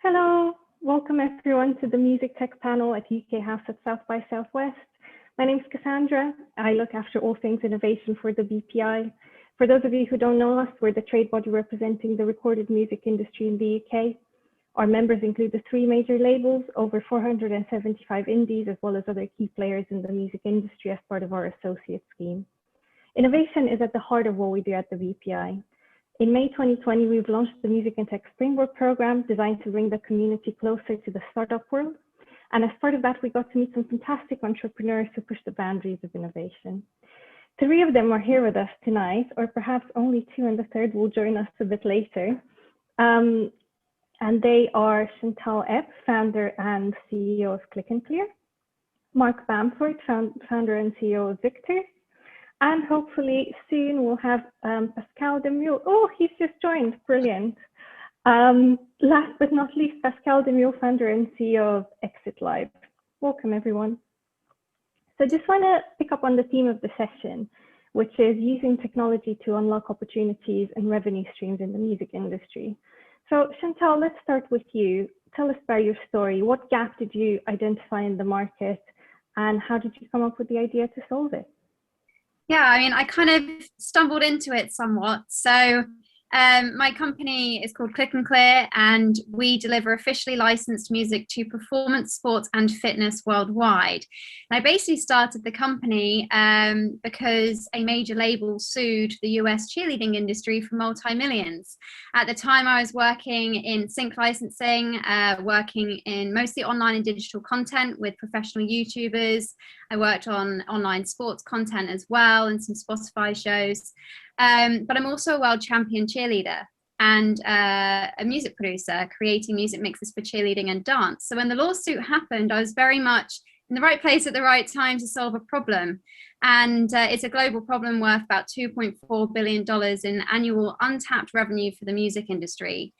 Hello, welcome everyone to the Music Tech panel at UK House at South by Southwest. My name is Cassandra. I look after all things innovation for the BPI. For those of you who don't know us, we're the trade body representing the recorded music industry in the UK. Our members include the 3 major labels, over 475 indies, as well as other key players in the music industry as part of our associate scheme. Innovation is at the heart of what we do at the BPI. In May 2020, we've launched the Music and Tech Springboard program designed to bring the community closer to the startup world. And as part of that, we got to meet some fantastic entrepreneurs who push the boundaries of innovation. 3 of them are here with us tonight, or perhaps only 2, and the third will join us a bit later. And they are CHANTAL, founder and CEO of CLICKNCLEAR, Mark BAMFORD, founder and CEO of VIKTRS, and hopefully soon we'll have Pascal Demule. Oh, he's just joined, brilliant. Last but not least, Pascal Demule, founder and CEO of Exit Live. Welcome everyone. So just want to pick up on the theme of the session, which is using technology to unlock opportunities and revenue streams in the music industry. So CHANTAL, let's start with you. Tell us about your story. What gap did you identify in the market and how did you come up with the idea to solve it? Yeah, I mean, I kind of stumbled into it somewhat. So my company is called CLICKNCLEAR, and we deliver officially licensed music to performance, sports and fitness worldwide. And I basically started the company because a major label sued the US cheerleading industry for multi-millions. At the time, I was working in sync licensing, working in mostly online and digital content with professional YouTubers. I worked on online sports content as well and some Spotify shows. But I'm also a world champion cheerleader and a music producer, creating music mixes for cheerleading and dance. So when the lawsuit happened, I was very much in the right place at the right time to solve a problem. And it's a global problem worth about $2.4 billion in annual untapped revenue for the music industry.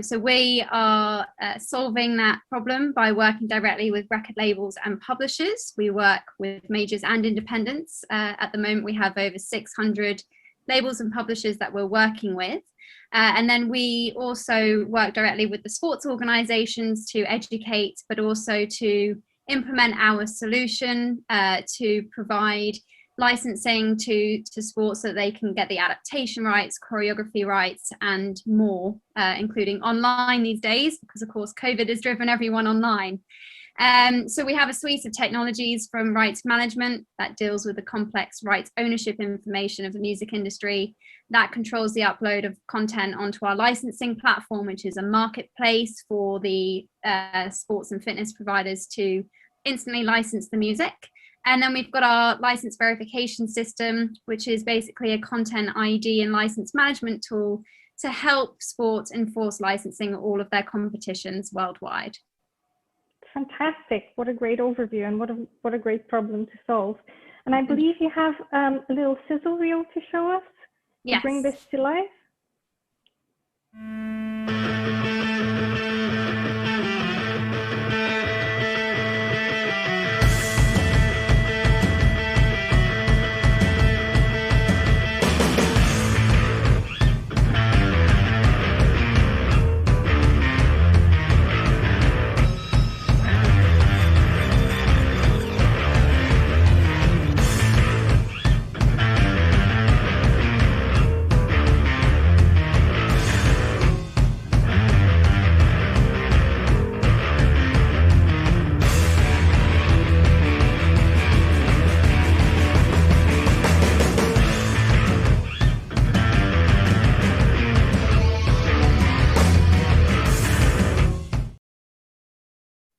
So we are solving that problem by working directly with record labels and publishers. We work with majors and independents. At the moment, we have over 600 labels and publishers that we're working with. And then we also work directly with the sports organizations to educate, but also to implement our solution to provide licensing to sports so that they can get the adaptation rights, choreography rights, and more, including online these days, because of course COVID has driven everyone online. So we have a suite of technologies from rights management that deals with the complex rights ownership information of the music industry, that controls the upload of content onto our licensing platform, which is a marketplace for the sports and fitness providers to instantly license the music. And then we've got our license verification system, which is basically a content ID and license management tool to help sports enforce licensing at all of their competitions worldwide. Fantastic. What a great overview and what a great problem to solve. And I believe you have a little sizzle reel to show us to bring this to life.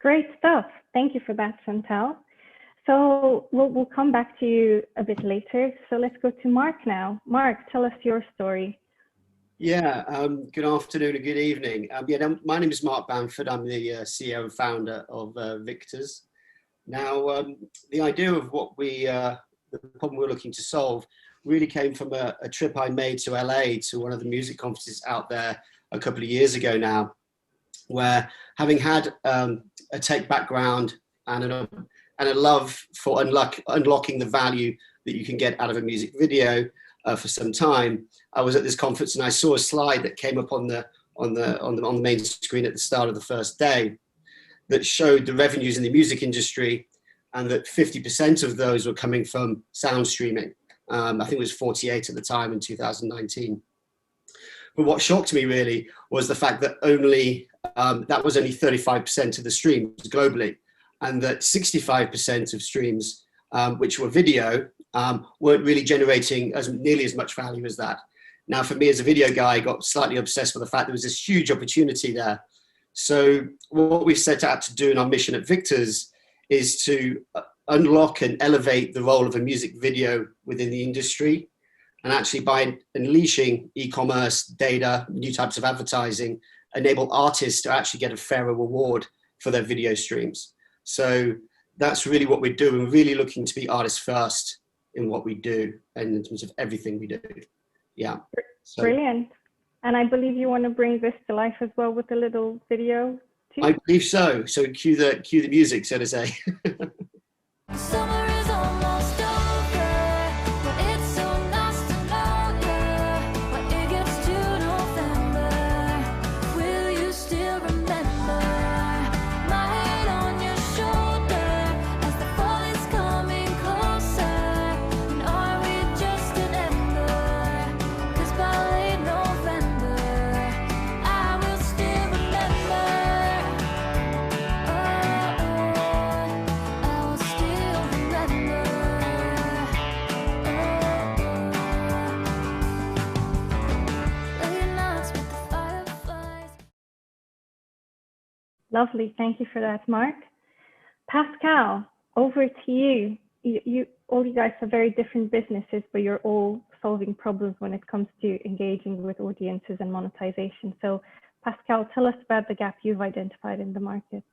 Great stuff. Thank you for that, CHANTAL. So we'll come back to you a bit later. So let's go to Mark now. Mark, tell us your story. Yeah, good afternoon and good evening. My name is Mark Bamford. I'm the CEO and founder of VIKTRS. Now, the idea of the problem we're looking to solve really came from a trip I made to LA to one of the music conferences out there a couple of years ago now, where having had a tech background and a love for unlocking the value that you can get out of a music video for some time, I was at this conference and I saw a slide that came up on the on the main screen at the start of the first day that showed the revenues in the music industry, and that 50% of those were coming from sound streaming. I think it was 48 at the time in 2019. But what shocked me really was the fact that that was only 35% of the streams globally, and that 65% of streams, which were video, weren't really generating nearly as much value as that. Now, for me as a video guy, I got slightly obsessed with the fact there was this huge opportunity there. So what we've set out to do in our mission at VIKTRS is to unlock and elevate the role of a music video within the industry. And actually, by unleashing e-commerce, data, new types of advertising, enable artists to actually get a fairer reward for their video streams. So that's really what we're doing. We're really looking to be artists first in what we do and in terms of everything we do. Yeah. So, brilliant. And I believe you want to bring this to life as well with a little video too? I believe so. So cue the music, so to say. Summer is almost over, but it's so nice to know you. When it gets to November, will you still remember my head on your shoulder as the fall is coming closer? And are we just an ember? 'Cause by late November, I will still remember. I will still remember. Late nights with the fireflies. Lovely. Thank you for that, Mark. Pascal, over to you. All you guys have very different businesses, but you're all solving problems when it comes to engaging with audiences and monetization. So Pascal, tell us about the gap you've identified in the market.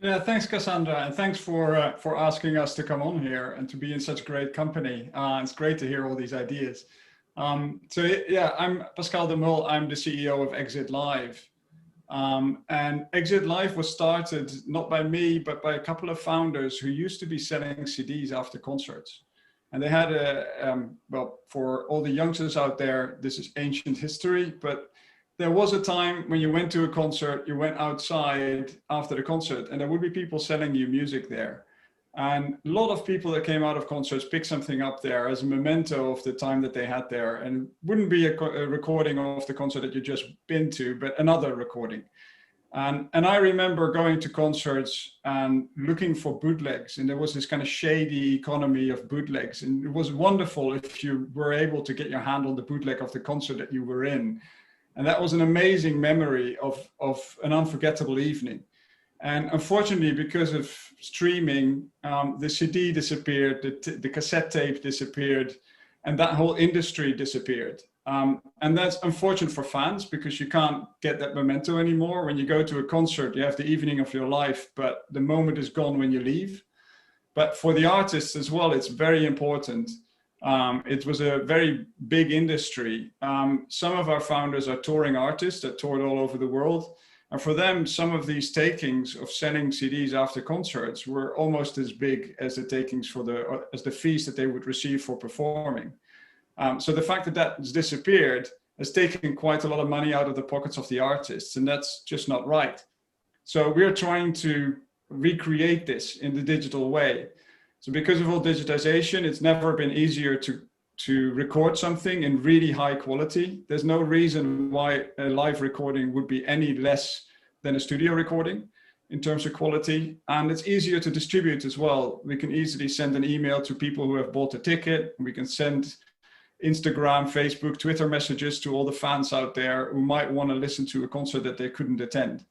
Yeah, thanks, Cassandra, and thanks for asking us to come on here and to be in such great company. It's great to hear all these ideas. So yeah, I'm Pascal de Mul. I'm the CEO of Exit Live. And Exit Live was started not by me, but by a couple of founders who used to be selling CDs after concerts. And they had well, for all the youngsters out there, this is ancient history, but there was a time when you went to a concert, you went outside after the concert, and there would be people selling you music there. And a lot of people that came out of concerts picked something up there as a memento of the time that they had there. And it wouldn't be a recording of the concert that you just been to, but another recording. And I remember going to concerts and looking for bootlegs, and there was this kind of shady economy of bootlegs. And it was wonderful if you were able to get your hand on the bootleg of the concert that you were in. And that was an amazing memory of an unforgettable evening. And unfortunately, because of streaming, the CD disappeared, the cassette tape disappeared, and that whole industry disappeared. And that's unfortunate for fans because you can't get that memento anymore. When you go to a concert, you have the evening of your life, but the moment is gone when you leave. But for the artists as well, it's very important. It was a very big industry. Some of our founders are touring artists that toured all over the world. And for them, some of these takings of selling CDs after concerts were almost as big as the takings as the fees that they would receive for performing. So the fact that that has disappeared has taken quite a lot of money out of the pockets of the artists, and that's just not right. So we're trying to recreate this in the digital way. So because of all digitization, it's never been easier to record something in really high quality. There's no reason why a live recording would be any less than a studio recording in terms of quality. And it's easier to distribute as well. We can easily send an email to people who have bought a ticket. We can send Instagram, Facebook, Twitter messages to all the fans out there who might want to listen to a concert that they couldn't attend.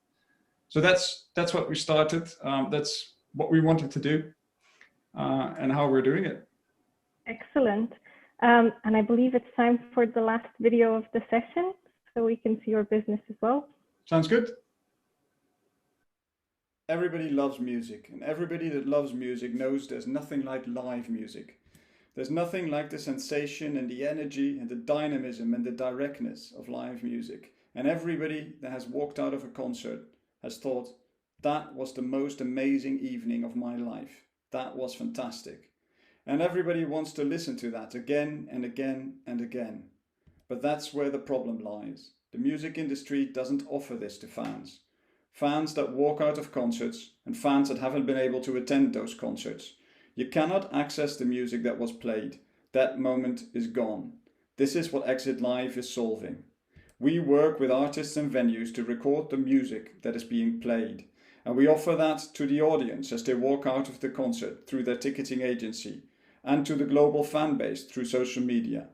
So that's what we started. That's what we wanted to do and how we're doing it. Excellent. And I believe it's time for the last video of the session, so we can see your business as well. Sounds good. Everybody loves music, and everybody that loves music knows there's nothing like live music. There's nothing like the sensation and the energy and the dynamism and the directness of live music. And everybody that has walked out of a concert has thought, that was the most amazing evening of my life. That was fantastic. And everybody wants to listen to that again and again and again. But that's where the problem lies. The music industry doesn't offer this to fans. Fans that walk out of concerts and fans that haven't been able to attend those concerts. You cannot access the music that was played. That moment is gone. This is what Exit Live is solving. We work with artists and venues to record the music that is being played, and we offer that to the audience as they walk out of the concert through their ticketing agency, and to the global fan base through social media.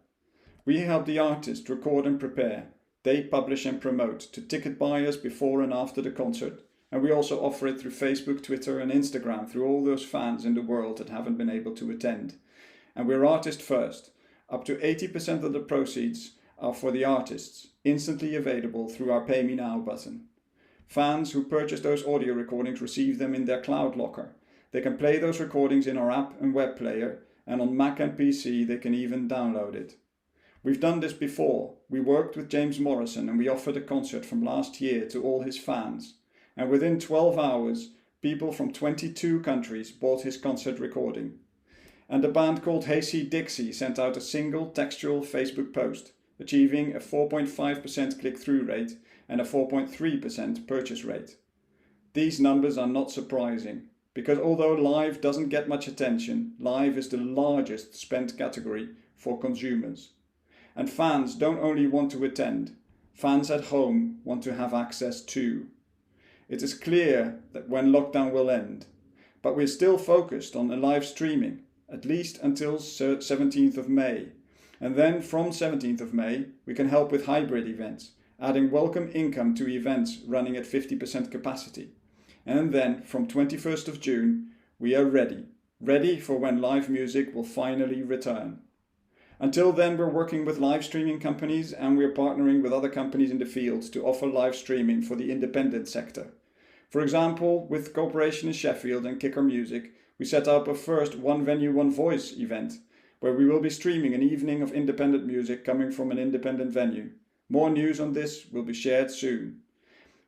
We help the artist record and prepare. They publish and promote to ticket buyers before and after the concert, and we also offer it through Facebook, Twitter and Instagram through all those fans in the world that haven't been able to attend. And we're artist first. Up to 80% of the proceeds are for the artists, instantly available through our Pay Me Now button. Fans who purchase those audio recordings receive them in their cloud locker. They can play those recordings in our app and web player, and on Mac and PC they can even download it. We've done this before. We worked with James Morrison and we offered a concert from last year to all his fans. And within 12 hours, people from 22 countries bought his concert recording. And a band called Hey See Dixie sent out a single textual Facebook post, achieving a 4.5% click-through rate and a 4.3% purchase rate. These numbers are not surprising, because although live doesn't get much attention, live is the largest spent category for consumers. And fans don't only want to attend, fans at home want to have access too. It is clear that when lockdown will end, but we're still focused on a live streaming, at least until 17th of May. And then from 17th of May, we can help with hybrid events, adding welcome income to events running at 50% capacity. And then from 21st of June, we are ready for when live music will finally return. Until then, we're working with live streaming companies and we're partnering with other companies in the field to offer live streaming for the independent sector. For example, with Corporation in Sheffield and Kicker Music, we set up a first One Venue, One Voice event, where we will be streaming an evening of independent music coming from an independent venue. More news on this will be shared soon.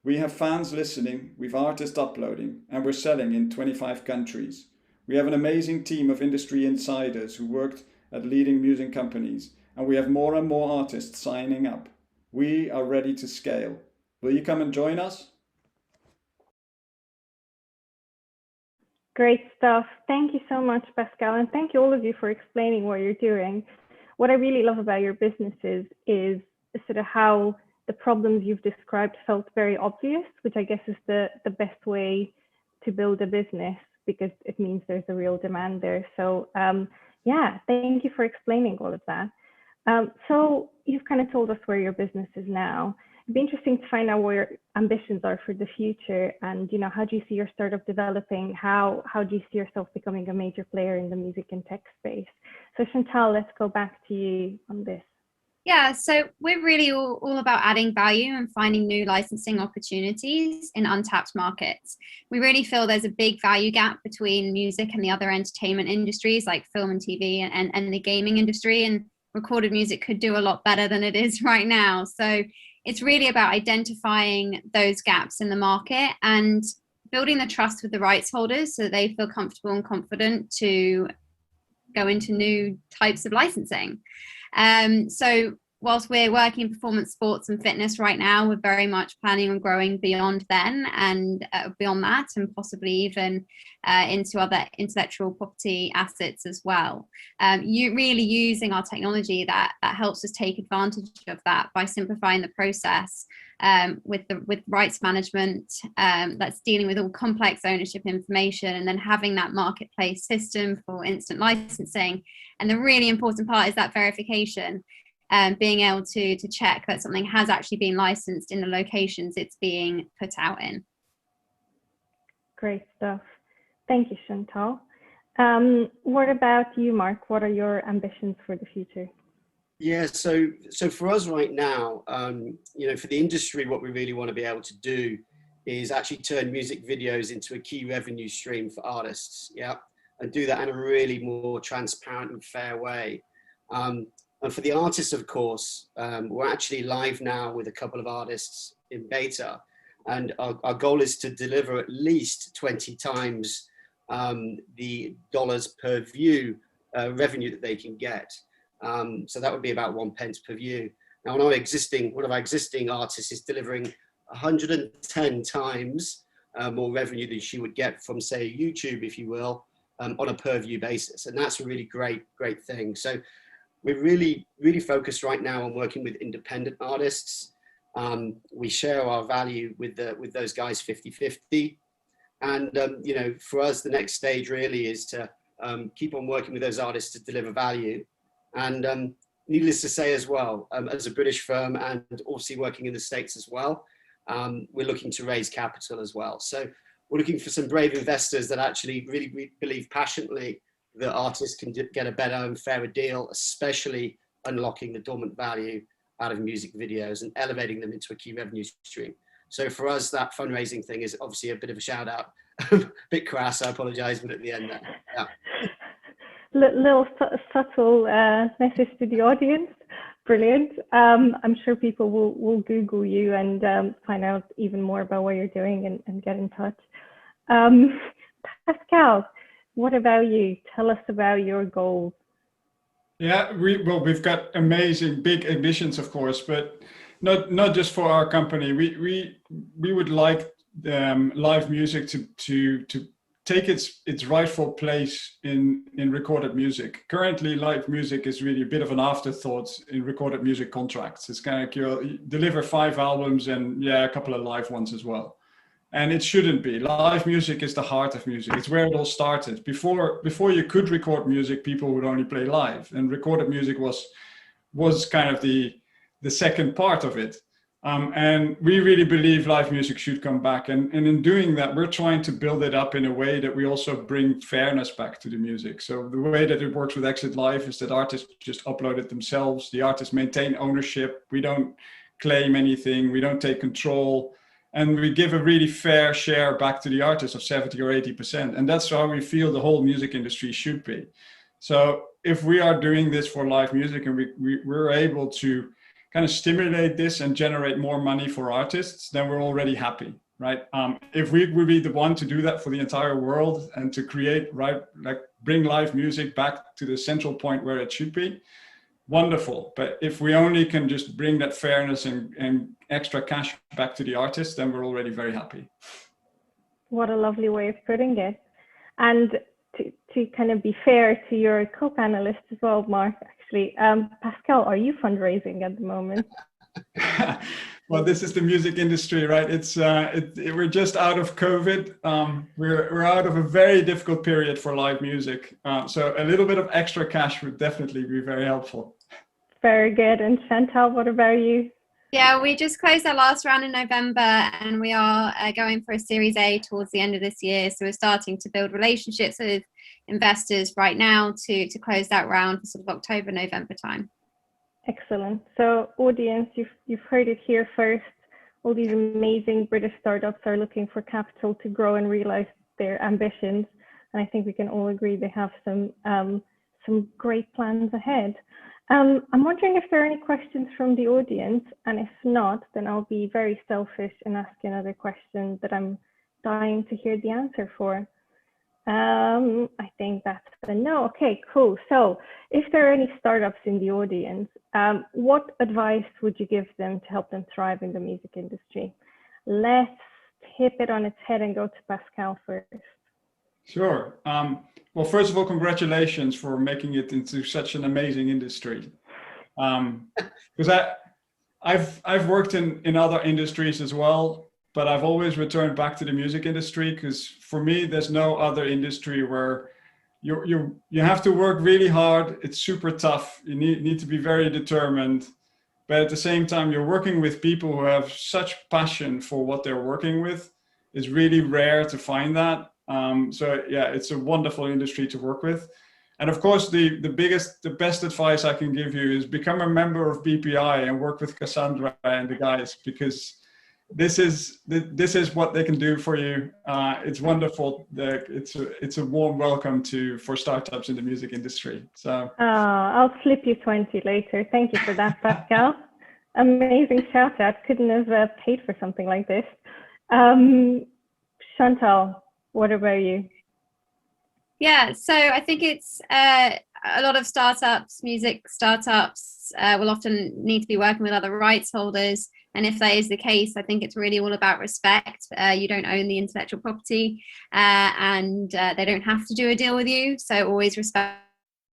We have fans listening, we've artists uploading, and we're selling in 25 countries. We have an amazing team of industry insiders who worked at leading music companies, and we have more and more artists signing up. We are ready to scale. Will you come and join us? Great stuff. Thank you so much, Pascal, and thank you all of you for explaining what you're doing. What I really love about your businesses is sort of how the problems you've described felt very obvious, which I guess is the best way to build a business, because it means there's a real demand there. So yeah, thank you for explaining all of that. So you've kind of told us where your business is now. It'd be interesting to find out what your ambitions are for the future, and how do you see your startup developing? How do you see yourself becoming a major player in the music and tech space? So Chantal, let's go back to you on this. Yeah, so we're really all about adding value and finding new licensing opportunities in untapped markets. We really feel there's a big value gap between music and the other entertainment industries like film and TV and the gaming industry, and recorded music could do a lot better than it is right now. So it's really about identifying those gaps in the market and building the trust with the rights holders so that they feel comfortable and confident to go into new types of licensing. So whilst we're working in performance sports and fitness right now, we're very much planning on growing beyond then and beyond that, and possibly even into other intellectual property assets as well. You really using our technology that helps us take advantage of that by simplifying the process with rights management that's dealing with all complex ownership information, and then having that marketplace system for instant licensing. And the really important part is that verification, being able to check that something has actually been licensed in the locations it's being put out in. Great stuff. Thank you, Chantal. What about you, Mark? What are your ambitions for the future? Yeah, so for us right now, for the industry, what we really want to be able to do is actually turn music videos into a key revenue stream for artists, and do that in a really more transparent and fair way. And for the artists, of course, we're actually live now with a couple of artists in beta, and our goal is to deliver at least 20 times the dollars per view revenue that they can get. So that would be about 1 pence per view. Now, one of our existing artists is delivering 110 times more revenue than she would get from, say, YouTube, if you will, on a per view basis. And that's a really great thing. So we're really focused right now on working with independent artists. We share our value with those guys 50-50. And, you know, for us, the next stage really is to keep on working with those artists to deliver value. And needless to say as well, as a British firm and obviously working in the States as well, we're looking to raise capital as well. So we're looking for some brave investors that actually really believe passionately that artists can get a better and fairer deal, especially unlocking the dormant value out of music videos and elevating them into a key revenue stream. So for us, that fundraising thing is obviously a bit of a shout out. A bit crass, I apologize, but at the end there. Yeah. Little subtle message to the audience. Brilliant. I'm sure people will Google you and find out even more about what you're doing and get in touch. Pascal, what about you? Tell us about your goals. Yeah, we've got amazing big ambitions, of course, but not just for our company. We would like live music to take its rightful place in recorded music. Currently, live music is really a bit of an afterthought in recorded music contracts. It's kind of like you deliver 5 albums and a couple of live ones as well. And it shouldn't be. Live music is the heart of music. It's where it all started. Before you could record music, people would only play live, and recorded music was kind of the second part of it. And we really believe live music should come back. And in doing that, we're trying to build it up in a way that we also bring fairness back to the music. So the way that it works with Exit Live is that artists just upload it themselves. The artists maintain ownership. We don't claim anything. We don't take control. And we give a really fair share back to the artists of 70 or 80%. And that's how we feel the whole music industry should be. So if we are doing this for live music and we're able to kind of stimulate this and generate more money for artists, then we're already happy, right? If we would be the one to do that for the entire world and to create, bring live music back to the central point where it should be, wonderful. But if we only can just bring that fairness and extra cash back to the artist, then we're already very happy. What a lovely way of putting it. And to kind of be fair to your co-panelists as well, Mark, actually, Pascal, are you fundraising at the moment? Well, this is the music industry, right? We're just out of COVID. We're out of a very difficult period for live music. So a little bit of extra cash would definitely be very helpful. Very good. And Chantal, what about you? Yeah, we just closed our last round in November, and we are going for a Series A towards the end of this year. So we're starting to build relationships with investors right now to close that round for sort of October, November time. Excellent. So audience, you've heard it here first. All these amazing British startups are looking for capital to grow and realize their ambitions. And I think we can all agree they have some great plans ahead. I'm wondering if there are any questions from the audience, and if not, then I'll be very selfish and ask another question that I'm dying to hear the answer for. I think that's a no. Okay, cool. So if there are any startups in the audience, what advice would you give them to help them thrive in the music industry? Let's tip it on its head and go to Pascal first. Sure. Well, first of all, congratulations for making it into such an amazing industry. Because I've worked in other industries as well, but I've always returned back to the music industry because for me, there's no other industry where you have to work really hard. It's super tough. You need to be very determined. But at the same time, you're working with people who have such passion for what they're working with. It's really rare to find that. So yeah, it's a wonderful industry to work with. And of course, the best advice I can give you is become a member of BPI and work with Cassandra and the guys, because this is what they can do for you. It's wonderful. It's a warm welcome for startups in the music industry. So I'll slip you 20 later. Thank you for that, Pascal. Amazing shout out. Couldn't have paid for something like this. Chantal, what about you? Yeah, so I think it's, I a lot of startups, music startups, will often need to be working with other rights holders. And if that is the case, I think it's really all about respect. You don't own the intellectual property, and they don't have to do a deal with you. So always respect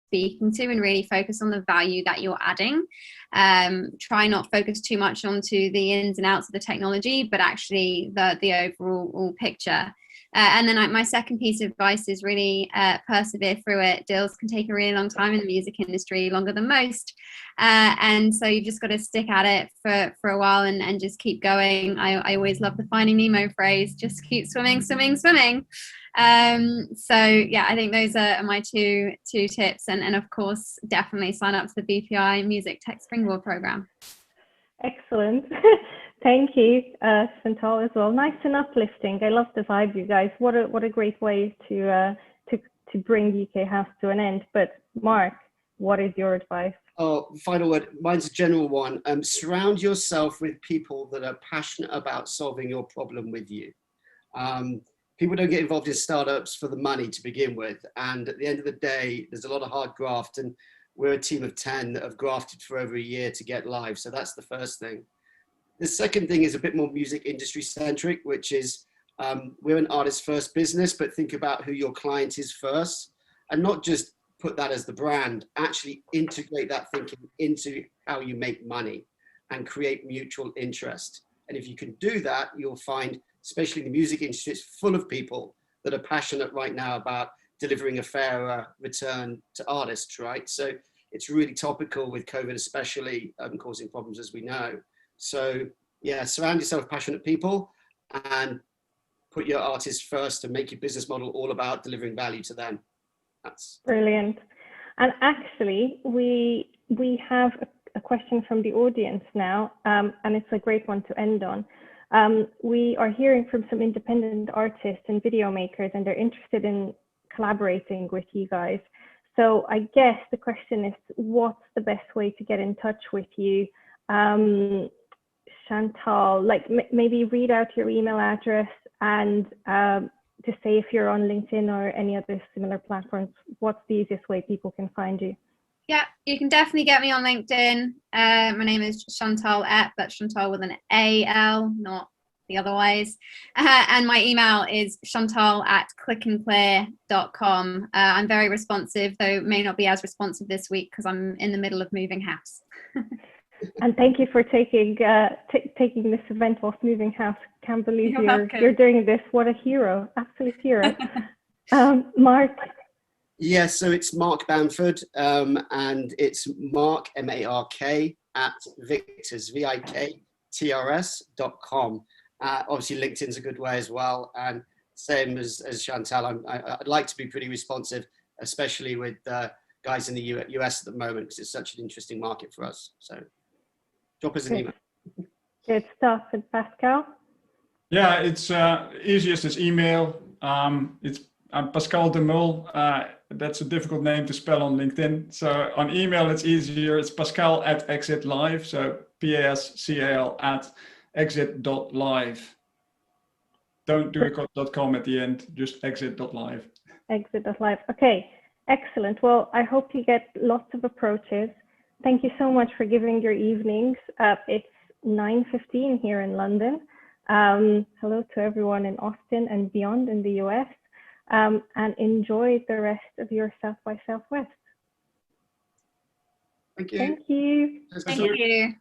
speaking to and really focus on the value that you're adding. Try not focus too much onto the ins and outs of the technology, but actually the overall picture. And then my second piece of advice is really persevere through it. Deals can take a really long time in the music industry, longer than most. And so you've just got to stick at it for a while and just keep going. I always love the Finding Nemo phrase, just keep swimming, swimming, swimming. So yeah, I think those are my two tips. And of course, definitely sign up to the BPI Music Tech Springboard program. Excellent. Thank you, Chantal, as well. Nice and uplifting. I love the vibe, you guys. What a great way to bring UK House to an end. But Mark, what is your advice? Oh, final word. Mine's a general one. Surround yourself with people that are passionate about solving your problem with you. People don't get involved in startups for the money to begin with. And at the end of the day, there's a lot of hard graft. And we're a team of 10 that have grafted for over a year to get live. So that's the first thing. The second thing is a bit more music industry centric, which is we're an artist first business, but think about who your client is first and not just put that as the brand, actually integrate that thinking into how you make money and create mutual interest. And if you can do that, you'll find, especially in the music industry, it's full of people that are passionate right now about delivering a fairer return to artists, right? So it's really topical with COVID, especially causing problems, as we know. So yeah, surround yourself with passionate people and put your artists first and make your business model all about delivering value to them. That's brilliant. And actually, we have a question from the audience now, and it's a great one to end on. We are hearing from some independent artists and video makers, and they're interested in collaborating with you guys. So I guess the question is, what's the best way to get in touch with you? Chantal, like maybe read out your email address and to say if you're on LinkedIn or any other similar platforms, what's the easiest way people can find you? Yeah, you can definitely get me on LinkedIn. My name is Chantal Epp, that's Chantal with an A-L, not the otherwise. And my email is chantal@CLICKNCLEAR.com. I'm very responsive, though may not be as responsive this week because I'm in the middle of moving house. And thank you for taking this event whilst moving house. Can't believe you're doing this. What a hero, absolute hero. Mark? Yeah, so it's Mark Bamford, and it's Mark, M-A-R-K, at VIKTRS, VIKTRS.com. Obviously, LinkedIn's a good way as well. And same as Chantal, I'd like to be pretty responsive, especially with guys in the US at the moment, because it's such an interesting market for us. So drop us an email. Good stuff. And Pascal? Yeah, it's easiest is email. It's Pascal de Mul. That's a difficult name to spell on LinkedIn. So on email, it's easier. It's pascal@exit.live. So PASCAL@exit.live. Don't do a .com at the end, just exit.live. Exit.live. Okay, excellent. Well, I hope you get lots of approaches. Thank you so much for giving your evenings. It's 9:15 here in London. Hello to everyone in Austin and beyond in the US. And enjoy the rest of your South by Southwest. Thank you. Thank you. Thank you.